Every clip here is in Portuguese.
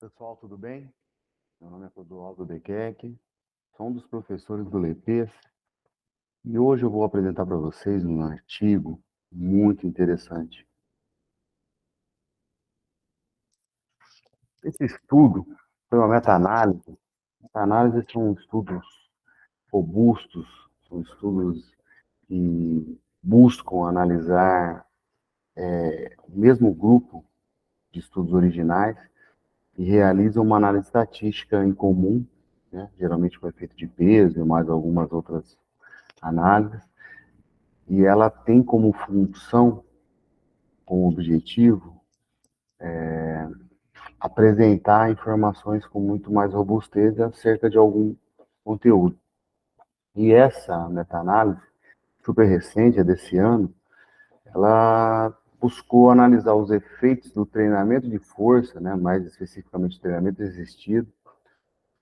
Pessoal, tudo bem? Meu nome é Clodoaldo Bequec, sou um dos professores do LEPES e hoje eu vou apresentar para vocês um artigo muito interessante. Esse estudo foi uma meta-análise. Meta-análise são estudos robustos, são estudos que buscam analisar o mesmo grupo de estudos originais e realizam uma análise estatística em comum, né, geralmente com efeito de peso e mais algumas outras análises. E ela tem como função, como objetivo, apresentar informações com muito mais robustez acerca de algum conteúdo. E essa meta-análise, super recente, é desse ano, ela buscou analisar os efeitos do treinamento de força, né, mais especificamente do treinamento resistido,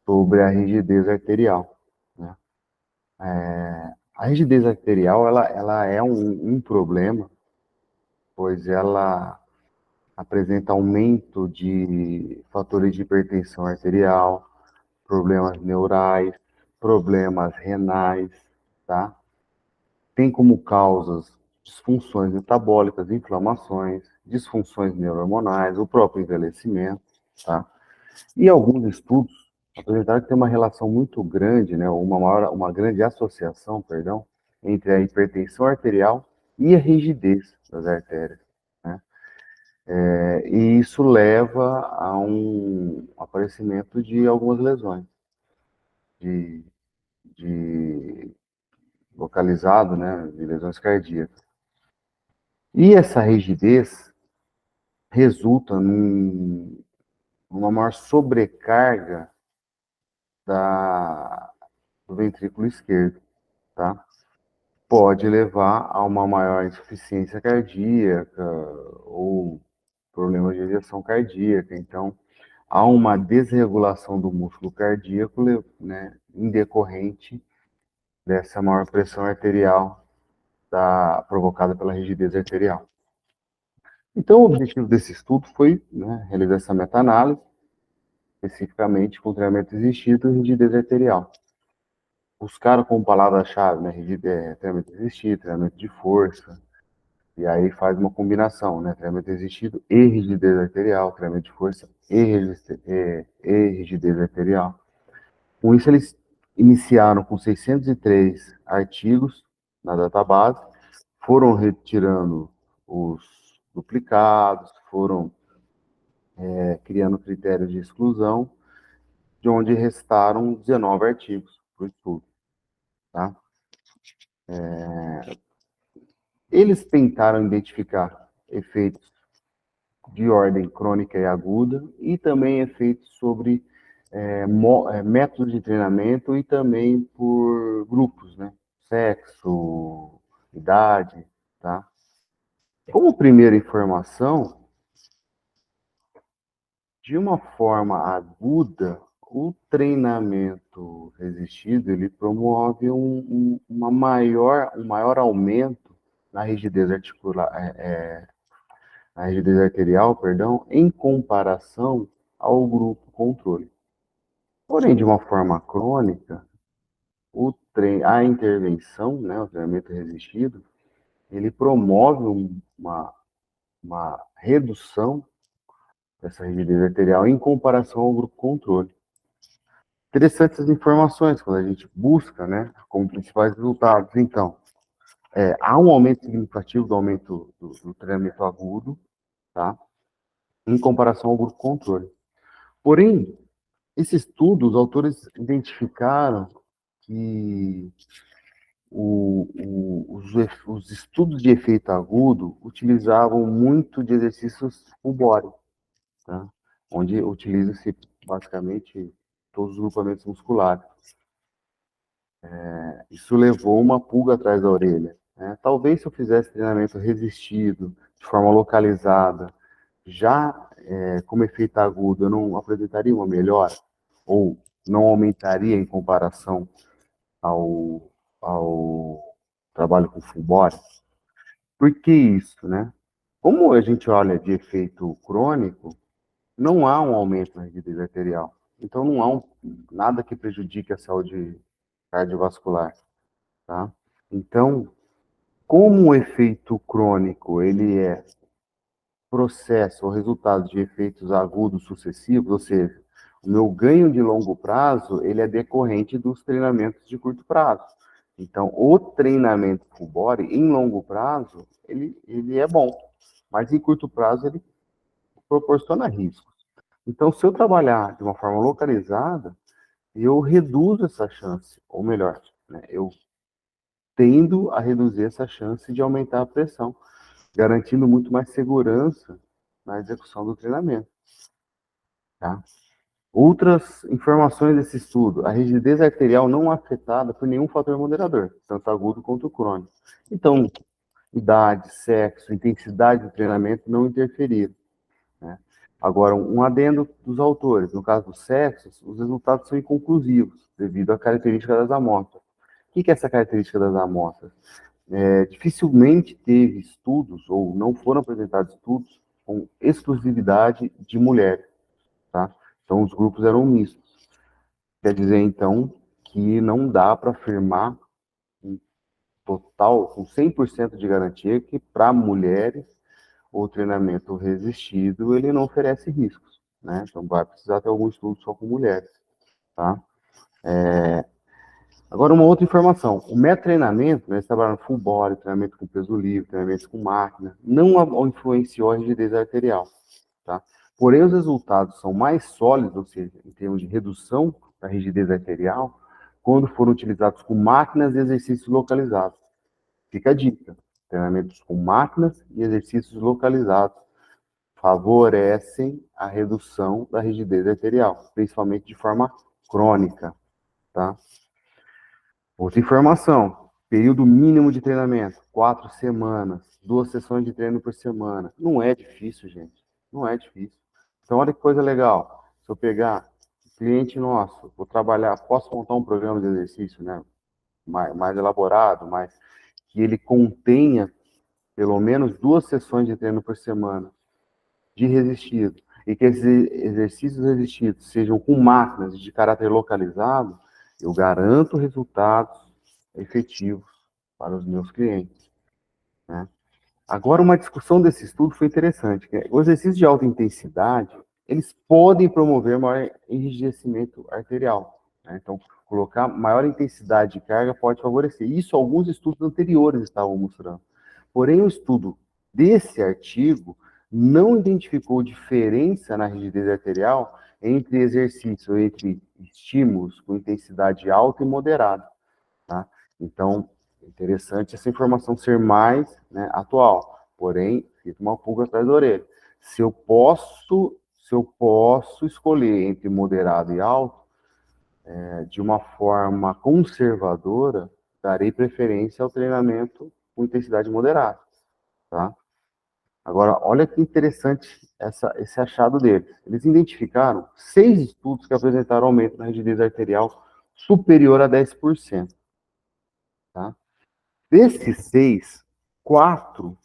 sobre a rigidez arterial. Né? A rigidez arterial ela é um problema, pois ela apresenta aumento de fatores de hipertensão arterial, problemas neurais, problemas renais, tá? Tem como causas disfunções metabólicas, inflamações, disfunções neurohormonais, o próprio envelhecimento, tá? E alguns estudos apresentaram que tem uma relação muito grande, né, uma grande associação, perdão, entre a hipertensão arterial e a rigidez das artérias, né? E isso leva a um aparecimento de algumas lesões, de, de localizado, né, de lesões cardíacas. E essa rigidez resulta numa maior sobrecarga do ventrículo esquerdo, tá? Pode levar a uma maior insuficiência cardíaca ou problemas de ejeção cardíaca. Então, há uma desregulação do músculo cardíaco, né, em decorrente dessa maior pressão arterial provocada pela rigidez arterial. Então, o objetivo desse estudo foi, né, realizar essa meta-análise, especificamente com treinamento resistido e rigidez arterial. Buscaram como palavra-chave, né, treinamento resistido, treinamento de força, e aí faz uma combinação, né, treinamento resistido e rigidez arterial, treinamento de força e rigidez arterial. Com isso, eles iniciaram com 603 artigos na database, foram retirando os duplicados, foram criando critérios de exclusão, de onde restaram 19 artigos para o estudo. Tá? Eles tentaram identificar efeitos de ordem crônica e aguda e também efeitos sobre métodos de treinamento e também por grupos, né? Sexo, idade, tá? Como primeira informação, de uma forma aguda, o treinamento resistido ele promove um maior aumento na rigidez na rigidez arterial, perdão, em comparação ao grupo controle. Porém, de uma forma crônica, a intervenção, né, o treinamento resistido, ele promove uma redução dessa rigidez arterial em comparação ao grupo controle. Interessantes essas informações quando a gente busca, né, como principais resultados. Então, há um aumento significativo do aumento do treinamento agudo, tá, em comparação ao grupo controle. Porém, esse estudo, os autores identificaram que os estudos de efeito agudo utilizavam muito de exercícios full body, tá? Onde utiliza-se basicamente todos os grupamentos musculares. Isso levou uma pulga atrás da orelha, né? Talvez se eu fizesse treinamento resistido, de forma localizada, já como efeito agudo, eu não apresentaria uma melhora? Ou não aumentaria em comparação ao trabalho com full body? Por que isso, né? Como a gente olha de efeito crônico, não há um aumento na rigidez arterial. Então, não há nada que prejudique a saúde cardiovascular, tá? Então, como o efeito crônico, ele é processo ou resultado de efeitos agudos sucessivos, ou seja, o meu ganho de longo prazo, ele é decorrente dos treinamentos de curto prazo. Então, o treinamento full body, em longo prazo, ele é bom, mas em curto prazo ele proporciona riscos. Então, se eu trabalhar de uma forma localizada, eu reduzo essa chance, ou melhor, né, eu tendo a reduzir essa chance de aumentar a pressão, garantindo muito mais segurança na execução do treinamento. Tá? Outras informações desse estudo: a rigidez arterial não é afetada por nenhum fator moderador, tanto agudo quanto crônico. Então, idade, sexo, intensidade do treinamento não interferiram. Né? Agora, um adendo dos autores: no caso dos sexos, os resultados são inconclusivos, devido à característica das amostras. O que é essa característica das amostras? Dificilmente teve estudos, ou não foram apresentados estudos, com exclusividade de mulheres. Tá? Então, os grupos eram mistos. Quer dizer, então, que não dá para afirmar um total, com 100% de garantia, que para mulheres o treinamento resistido ele não oferece riscos. Né? Então, vai precisar ter algum estudo só com mulheres. Tá? Agora, uma outra informação. O método treinamento, né, trabalhando full body, treinamento com peso livre, treinamento com máquina, não influenciou a rigidez arterial. Tá? Porém, os resultados são mais sólidos, ou seja, em termos de redução da rigidez arterial, quando foram utilizados com máquinas e exercícios localizados. Fica a dica: treinamentos com máquinas e exercícios localizados favorecem a redução da rigidez arterial, principalmente de forma crônica. Tá? Outra informação: período mínimo de treinamento, 4 semanas, 2 sessões de treino por semana. Não é difícil, gente. Não é difícil. Então, olha que coisa legal. Se eu pegar cliente nosso, vou trabalhar, posso montar um programa de exercício, né? Mais elaborado, mas que ele contenha pelo menos 2 sessões de treino por semana de resistido, e que esses exercícios resistidos sejam com máquinas de caráter localizado, eu garanto resultados efetivos para os meus clientes. Né? Agora, uma discussão desse estudo foi interessante. Os exercícios de alta intensidade, eles podem promover maior enrijecimento arterial. Né? Então, colocar maior intensidade de carga pode favorecer. Isso alguns estudos anteriores estavam mostrando. Porém, o estudo desse artigo não identificou diferença na rigidez arterial entre exercício, entre estímulos com intensidade alta e moderada. Tá? Então, é interessante essa informação ser mais, né, atual. Porém, fica uma pulga atrás da orelha. Se eu posso escolher entre moderado e alto, de uma forma conservadora, darei preferência ao treinamento com intensidade moderada. Tá? Agora, olha que interessante esse achado deles. Eles identificaram 6 estudos que apresentaram aumento na rigidez arterial superior a 10%. Tá? Desses 6, 4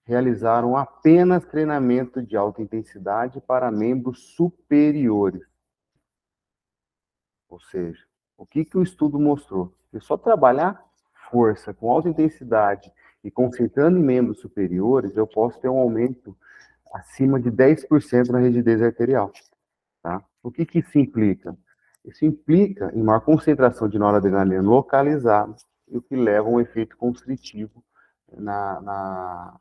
realizaram apenas treinamento de alta intensidade para membros superiores. Ou seja, o que o estudo mostrou? Se só trabalhar força com alta intensidade e concentrando em membros superiores, eu posso ter um aumento acima de 10% na rigidez arterial. Tá? O que isso implica? Isso implica em maior concentração de noradrenalina localizada, e o que leva a um efeito constritivo na,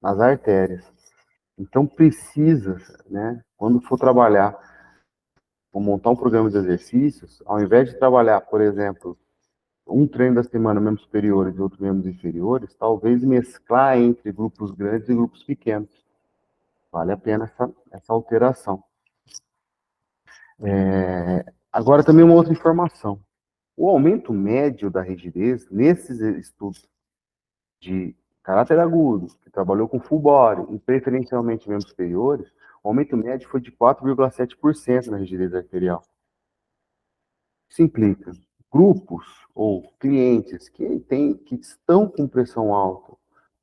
nas artérias. Então precisa, né, quando for trabalhar, ou montar um programa de exercícios, ao invés de trabalhar, por exemplo, um treino da semana membros superiores e outro membros inferiores, talvez mesclar entre grupos grandes e grupos pequenos. Vale a pena essa alteração. Agora também uma outra informação. O aumento médio da rigidez, nesses estudos de caráter agudo, que trabalhou com full body e preferencialmente membros superiores, o aumento médio foi de 4,7% na rigidez arterial. Isso implica grupos ou clientes que estão com pressão alta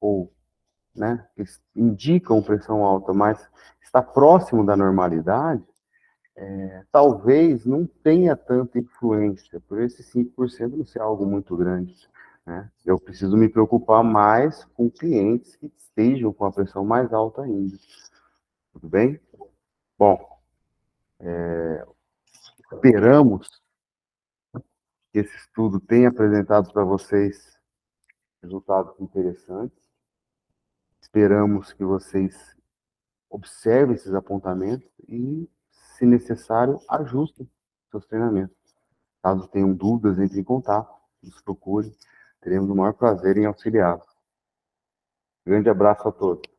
ou né, que indicam pressão alta, mas está próximo da normalidade, talvez não tenha tanta influência, por esse 5% não ser algo muito grande, né? Eu preciso me preocupar mais com clientes que estejam com a pressão mais alta ainda. Tudo bem? Bom, esperamos que esse estudo tenha apresentado para vocês resultados interessantes. Esperamos que vocês observem esses apontamentos e, se necessário, ajustem seus treinamentos. Caso tenham dúvidas, entre em contato, nos procure. Teremos o maior prazer em auxiliá-los. Grande abraço a todos.